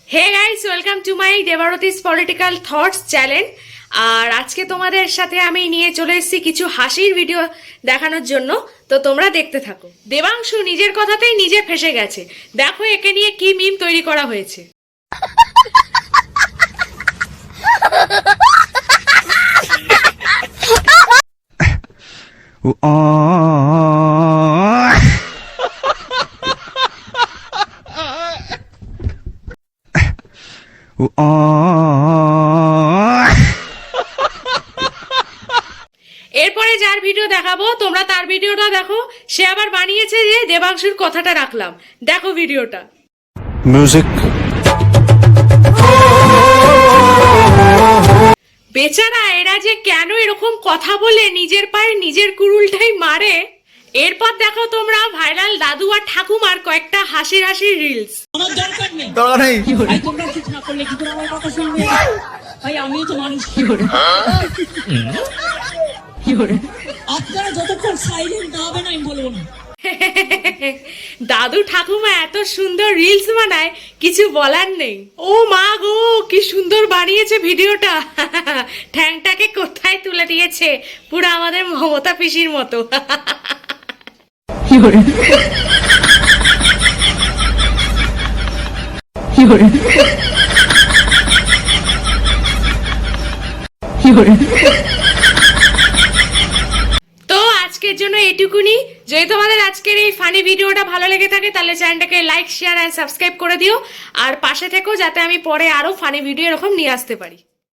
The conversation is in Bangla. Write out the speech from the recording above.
Hey guys, welcome to my Debarati's political thoughts channel. আর আজকে তোমাদের সাথে আমি নিয়ে চলে এসেছি কিছু হাসির ভিডিও দেখানোর জন্য। তো তোমরা দেখতে থাকো। দেবাংশু নিজের কথাতেই নিজে ফেসে গেছে। দেখো একে নিয়ে কি মিম তৈরি করা হয়েছে। এরপরে যার ভিডিও দেখাবো তোমরা তার ভিডিওটা দেখো। সে আবার বানিয়েছে যে দেবাংশুর কথাটা রাখলাম। দেখো ভিডিওটা। মিউজিক। বেচারা এরা যে কেন এরকম কথা বলে নিজের পায়ে নিজের কুড়ুলটাই মারে। এরপর দেখো তোমরা ভাইরাল দাদু আর ঠাকুমার কয়েকটা হাসির হাসির রিলস। আমার দরকার নেই দরকার নেই। ভাই তোমরা কিছু না করলে কি করে আমার কথা শুনবে? ভাই আমিও তো মানুষ। কি করে আপনারা যতক্ষণ সাইলেন্ট না হবেন আমি বলবো না। দাদু ঠাকুমা এত সুন্দর রিলস বানায়, কিছু বলার নেই। ও মা গো, কি সুন্দর বানিয়েছে ভিডিওটা। ঠ্যাংটাকে কোথায় তুলে দিয়েছে, পুরো আমাদের মমতা পিসির মতো। কি করে কি করে কি করে তো আজকের জন্য এইটুকুনি। যদি তোমাদের আজকের এই ফানি ভিডিওটা ভালো লেগে থাকে তাহলে চ্যানেলটাকে লাইক, শেয়ার এন্ড সাবস্ক্রাইব করে দিও। আর পাশে থেকো যাতে আমি পরে আরো ফানি ভিডিও এরকম নিয়ে আসতে পারি।